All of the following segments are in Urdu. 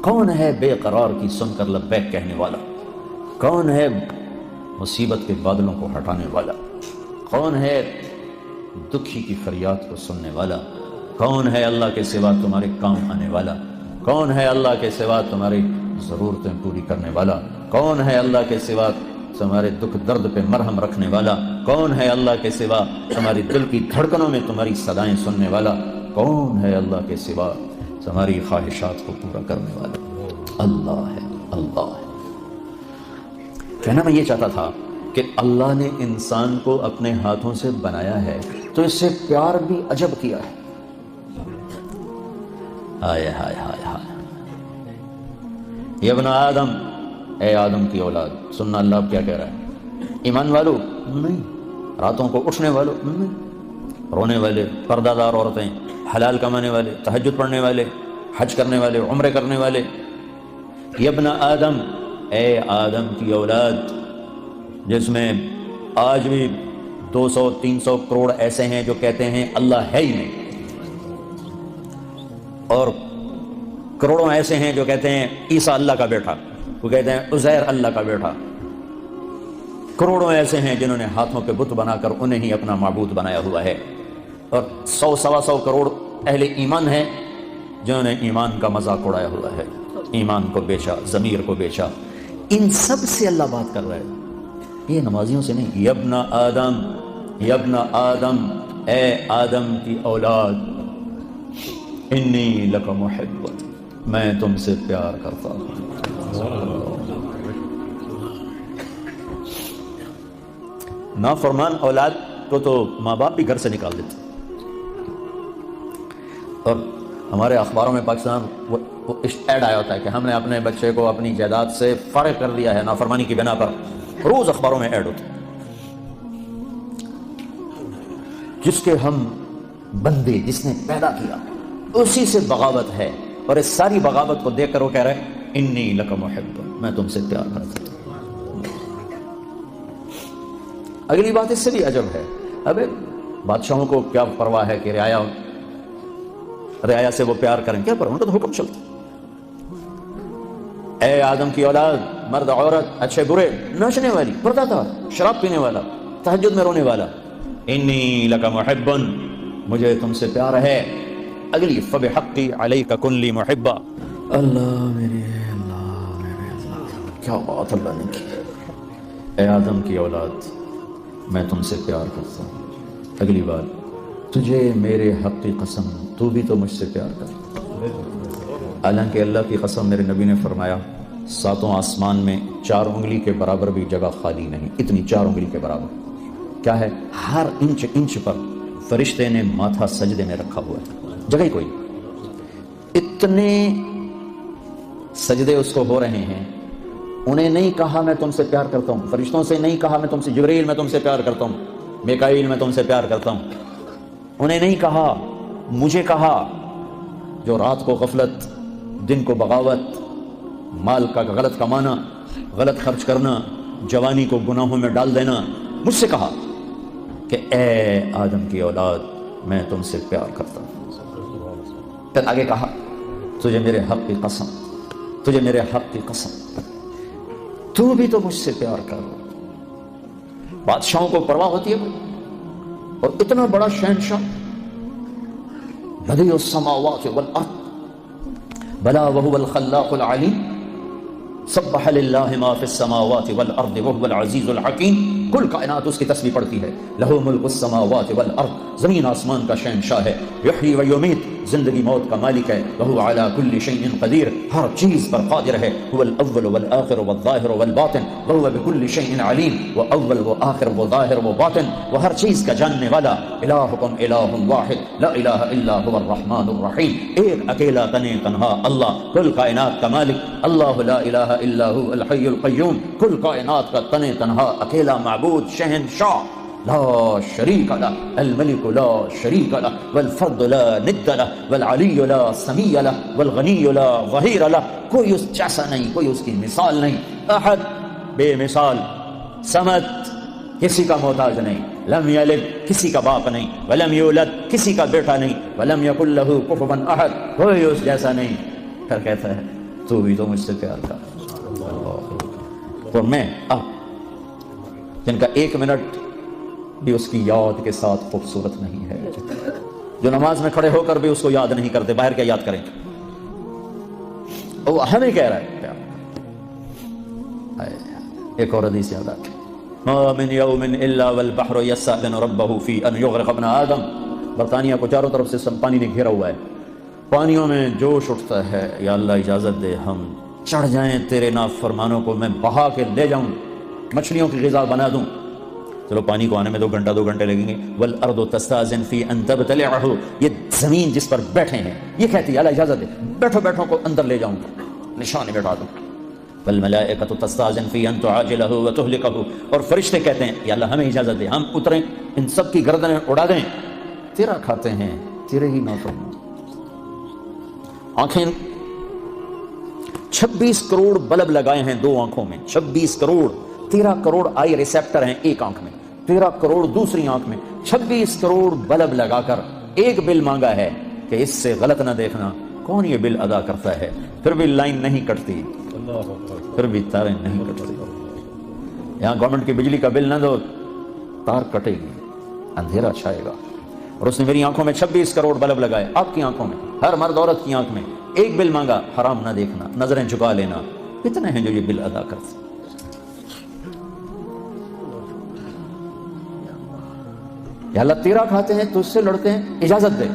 کون ہے بے قرار کی سن کر لبیک کہنے والا؟ کون ہے مصیبت کے بادلوں کو ہٹانے والا؟ کون ہے دکھی کی فریاد کو سننے والا؟ کون ہے اللہ کے سوا تمہارے کام آنے والا؟ کون ہے اللہ کے سوا تمہاری ضرورتیں پوری کرنے والا؟ کون ہے اللہ کے سوا تمہارے دکھ درد پہ مرہم رکھنے والا؟ کون ہے اللہ کے سوا تمہاری دل کی دھڑکنوں میں تمہاری صدائیں سننے والا؟ کون ہے اللہ کے سوا تمہاری خواہشات کو پورا کرنے والا؟ اللہ ہے، اللہ ہے۔ کہنا میں یہ چاہتا تھا کہ اللہ نے انسان کو اپنے ہاتھوں سے بنایا ہے تو اس سے پیار بھی عجب کیا ہے۔ ہائے ہائے ہائے ہائے، یا ابن آدم، اے آدم کی اولاد، سننا اللہ اب کیا کہہ رہا ہے؟ ایمان والو نہیں، راتوں کو اٹھنے والو نہیں، رونے والے، پردہ دار عورتیں، حلال کمانے والے، تہجد پڑھنے والے، حج کرنے والے، عمرے کرنے والے۔ یا ابن آدم، اے آدم کی اولاد، جس میں آج بھی 200-300 کروڑ ایسے ہیں جو کہتے ہیں اللہ ہے ہی نہیں، اور کروڑوں ایسے ہیں جو کہتے ہیں عیسیٰ اللہ کا بیٹا، وہ کہتے ہیں عزیر اللہ کا بیٹا۔ کروڑوں ایسے ہیں جنہوں نے ہاتھوں کے بت بنا کر انہیں ہی اپنا معبود بنایا ہوا ہے، اور 100-125 کروڑ اہل ایمان ہیں جنہوں نے ایمان کا مذاق اڑایا ہوا ہے، ایمان کو بیچا، ضمیر کو بیچا۔ ان سب سے اللہ بات کر رہا ہے، یہ نمازیوں سے نہیں۔ یا ابن آدم، یا ابن آدم، اے آدم کی اولاد، انی لک محب، میں تم سے پیار کرتا ہوں۔ نافرمان اولاد کو تو ماں باپ بھی گھر سے نکال دیتے، اور ہمارے اخباروں میں پاکستان وہ ایڈ آیا ہوتا ہے کہ ہم نے اپنے بچے کو اپنی جائیداد سے فارغ کر دیا ہے نافرمانی کی بنا پر، روز اخباروں میں ایڈ ہوتا ہے۔ جس کے ہم بندے، جس نے پیدا کیا، اسی سے بغاوت ہے، اور اس ساری بغاوت کو دیکھ کر وہ کہہ رہے ہیں انی لک محب، میں تم سے پیار کرتا ہوں۔ اگلی بات اس سے بھی عجب ہے، ابے بادشاہوں کو کیا پرواہ ہے کہ رعایا سے وہ پیار کریں، کیا پرواہ، ان کا تو حکم چلتا۔ اے آدم کی اولاد، مرد عورت، اچھے برے، ناچنے والی، پردہ دار، شراب پینے والا، تہجد میں رونے والا، انی لک محب، مجھے تم سے پیار ہے۔ اگلی فبحقی علیک کن لی محبا، اللہ میرے اللہ، کیا بات اللہ نے کی۔ اے آدم کی اولاد، میں تم سے پیار کرتا ہوں۔ اگلی بات، تجھے میرے حق کی قسم، تو بھی تو مجھ سے پیار کر۔ حالانکہ اللہ کی قسم، میرے نبی نے فرمایا 7 آسمان میں 4 انگلی کے برابر بھی جگہ خالی نہیں، اتنی 4 انگلی کے برابر کیا ہے، ہر انچ پر فرشتے نے ماتھا سجدے میں رکھا ہوا ہے، جگہ ہی کوئی، اتنے سجدے اس کو ہو رہے ہیں۔ انہیں نہیں کہا میں تم سے پیار کرتا ہوں، فرشتوں سے نہیں کہا میں تم سے، جبریل میں تم سے پیار کرتا ہوں، میکائیل میں تم سے پیار کرتا ہوں، انہیں نہیں کہا، مجھے کہا۔ جو رات کو غفلت، دن کو بغاوت، مال کا غلط کمانا، غلط خرچ کرنا، جوانی کو گناہوں میں ڈال دینا، مجھ سے کہا کہ اے آدم کی اولاد، میں تم سے پیار کرتا ہوں۔ پھر آگے کہا تجھے میرے حق کی قسم، تجھے میرے حق کی قسم، تو بھی تو مجھ سے پیار کر۔ بادشاہوں کو پرواہ ہوتی ہے، اور اتنا بڑا شہنشاہ، بدیع السماوات والارض بلا وهو الخلاق العلیم، سبح للہ ما فی السماوات والارض وهو العزیز الحکیم۔ کل کائنات اس کی تسبیح پڑھتی ہے، لہ ملک السماوات والارض، زمین آسمان کا شہنشاہ ہے، یحیی و یمیت، زندگی موت کا مالک ہے، وہو علی کل شیء قدیر، ہر چیز پر قادر ہے، هو الاول والآخر والظاہر والباطن وهو بكل شیء علیم، وہ اول وہ آخر وہ ظاہر وہ باطن، وہ ہر چیز کا جاننے والا۔ الہکم الہ واحد لا الہ الا هو الرحمن الرحیم، ایک اکیلا تنہا اللہ، کل کائنات کا مالک، اللہ لا الہ الا هو الحی القیوم، کل کائنات کا تنہا اکیلا معبود، شہنشاہ، لا شریک لہ، الملک لا شریک لہ، والفرد لا ند لہ، والعلی لا سمیع لہ، والغنی لا ظہیر لہ، کوئی اس جیسا نہیں، کوئی اس کی مثال نہیں، احد، بے مثال، صمد، کسی کا محتاج نہیں، لم یلد، کسی کا باپ نہیں، ولم یولد، کسی کا بیٹا نہیں، ولم یکن لہ کفوا احد، کوئی اس جیسا نہیں، پھر کہتا ہے تو بھی تو مجھ سے پیار کر. اور میں جن کا 1 منٹ بھی اس کی یاد کے ساتھ خوبصورت نہیں ہے، جو نماز میں کھڑے ہو کر بھی اس کو یاد نہیں کرتے، باہر کیا یاد کریں. وہ ہمیں کہہ رہا ہے. ایک اور حدیث یاد آتی، ما من یوم الا والبحر یستأذن ربه فی ان یغرق ابن آدم. برطانیہ کو چاروں طرف سے پانی نے گھیرا ہوا ہے، پانیوں میں جوش اٹھتا ہے، یا اللہ اجازت دے ہم چڑھ جائیں تیرے نافرمانوں کو، میں بہا کے لے جاؤں، مچھلیوں کی غذا بنا دوں. چلو پانی کو آنے میں 2 گھنٹے لگیں گے. والارض تستأذن فی ان تبتلعہ، یہ زمین جس پر بیٹھے ہیں یہ کہتی ہے اللہ اجازت دے بیٹھو کو اندر لے جاؤں گا، نشانے بٹھا دوں. والملائکۃ تستأذن فی ان تعاجلہ وتہلکہ، اور فرشتے کہتے ہیں یا اللہ ہمیں اجازت دے ہم اتریں ان سب کی گردنیں اڑا دیں، تیرا کھاتے ہیں تیرے ہی نافرمان. آنکھیں 26 کروڑ بلب لگائے ہیں 2 آنکھوں میں، 26 کروڑ، 13 کروڑ آئی ریسیپٹر ہیں ایک آنکھ میں، 13 کروڑ دوسری آنکھ میں، 26 کروڑ بلب لگا کر ایک بل مانگا ہے کہ اس سے غلط نہ دیکھنا. کون یہ بل ادا کرتا ہے؟ پھر بھی لائن نہیں کٹتی، پھر بھی تاریں نہیں کٹتی. یہاں گورنمنٹ کی بجلی کا بل نہ دو، تار کٹے گی، اندھیرا چھائے گا. اور اس نے میری آنکھوں میں 26 کروڑ بلب لگائے، آپ کی آنکھوں میں، ہر مرد عورت کی آنکھ میں ایک بل مانگا، حرام نہ دیکھنا، نظریں جھکا لینا. کتنے ہیں جو یہ بل ادا کرتے؟ یا اللہ تیرا کھاتے ہیں تو اس سے لڑتے ہیں، اجازت دے.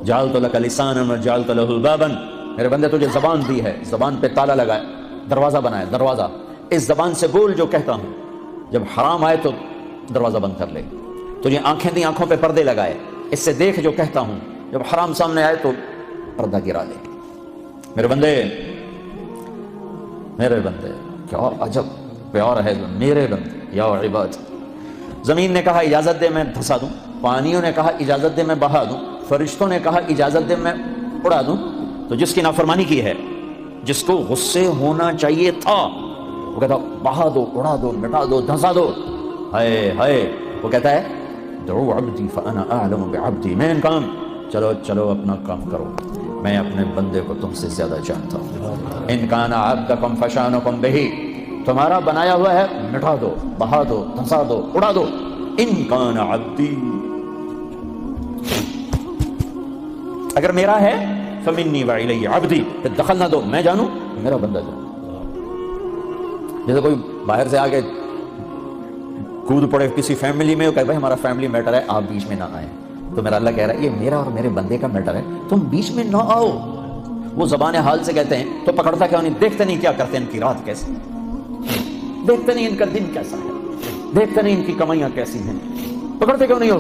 جعلت لک لسانا وجعلت له بابا، میرے بندے تجھے زبان دی ہے، زبان پہ تالا لگائے، دروازہ بنایا، دروازہ. اس زبان سے بول جو کہتا ہوں، جب حرام آئے تو دروازہ بند کر لے. تجھے آنکھیں دی، آنکھوں پہ پردے لگائے، اس سے دیکھ جو کہتا ہوں، جب حرام سامنے آئے تو پردہ گرا لے. میرے بندے کیا عجب پیار ہے میرے بندے. یا عباد، زمین نے کہا اجازت دے میں دھسا دوں، پانیوں نے کہا اجازت دے میں بہا دوں، فرشتوں نے کہا اجازت دے میں اڑا دوں. تو جس کی نافرمانی کی ہے، جس کو غصے ہونا چاہیے تھا، وہ کہتا بہا دو، اڑا دو، مٹا دو، دھسا دو. ہائے وہ کہتا ہے دعو عبدی فانا اعلم بعبدی، مین کام، چلو اپنا کام کرو، میں اپنے بندے کو تم سے زیادہ جانتا ہوں. ان کان عبدکم فشانکم بہی، تمہارا بنایا ہوا ہے، مٹا دو، بہا دو، دھسا دو، اڑا دو. ان کان عبدی، اگر میرا ہے فمنی والی عبدی، پھر دخل نہ دو، میں جانوں میرا بندہ جانو. جیسے کوئی باہر سے آگے کود پڑے کسی فیملی میں، وہ کہے بھائی ہمارا فیملی میٹر ہے، آپ بیچ میں نہ آئیں. تو میرا اللہ کہہ رہا ہے یہ میرا اور میرے بندے کا میٹر ہے، تم بیچ میں نہ آؤ. وہ زبان حال سے کہتے ہیں تو پکڑتا کیوں نہیں؟ دیکھتے نہیں کیا کرتے ان کی رات کیسی، دیکھتے نہیں ان کا دن کیسا ہے، دیکھتے نہیں ان کی کمائیاں کیسی ہیں، پکڑتے کیوں نہیں ہو؟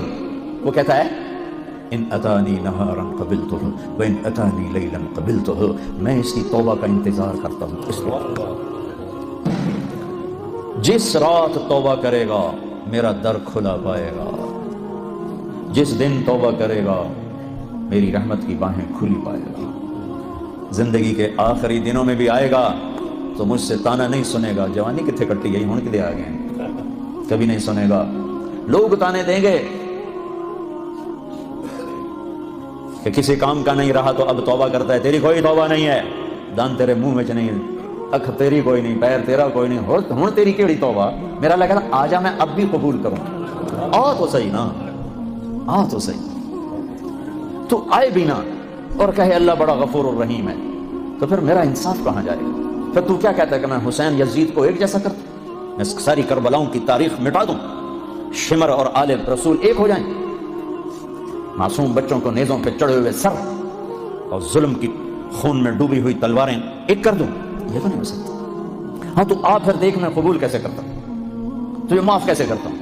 وہ کہتا ہے ان اتانی نہارا قبلتہ وان اتانی لیلا قبلتہ، میں اس کی توبہ کا انتظار کرتا ہوں. اس وقت جس رات توبہ کرے گا میرا در کھلا پائے گا، جس دن توبہ کرے گا میری رحمت کی باہیں کھلی پائے گا. زندگی کے آخری دنوں میں بھی آئے گا تو مجھ سے تانا نہیں سنے گا، جوانی کتنے کٹی گئی، ہون کدے آ گئے، کبھی نہیں سنے گا. لوگ تانے دیں گے کہ کسی کام کا نہیں رہا تو اب توبہ کرتا ہے، تیری کوئی توبہ نہیں ہے، دان تیرے منہ میں نہیں، اکھ تیری کوئی نہیں، پیر تیرا کوئی نہیں، ہوں تیری کیڑی توبہ. میرا اللہ کہتا آ جا میں اب بھی قبول کروں. آ تو صحیح نا، آ تو صحیح. تو آئے بھی نا اور کہے اللہ بڑا غفور الرحیم ہے، تو پھر میرا انصاف کہاں جائے گا؟ پھر تو کیا کہتا ہے کہ میں حسین یزید کو ایک جیسا کرتا، میں ساری کربلاؤں کی تاریخ مٹا دوں، شمر اور آل رسول ایک ہو جائیں، معصوم بچوں کو نیزوں پہ چڑھے ہوئے سر اور ظلم کی خون میں ڈوبی ہوئی تلواریں ایک کر دوں؟ یہ تو نہیں ہو سکتا. ہاں تو آپ پھر دیکھ میں قبول کیسے کرتا ہوں، تو یہ معاف کیسے کرتا ہوں.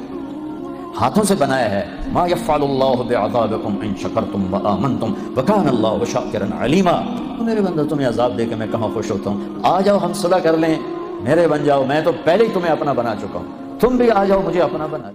ہاتھوں سے بنایا ہے. ما یفعل اللہ بعذابکم ان شکرتم وآمنتم وکان اللہ شاکرا علیما. تو میرے بندہ تمہیں عذاب دے کے میں کہاں خوش ہوتا ہوں؟ آ جاؤ ہم صلح کر لیں، میرے بن جاؤ، میں تو پہلے ہی تمہیں اپنا بنا چکا ہوں، تم بھی آ جاؤ مجھے اپنا بنا.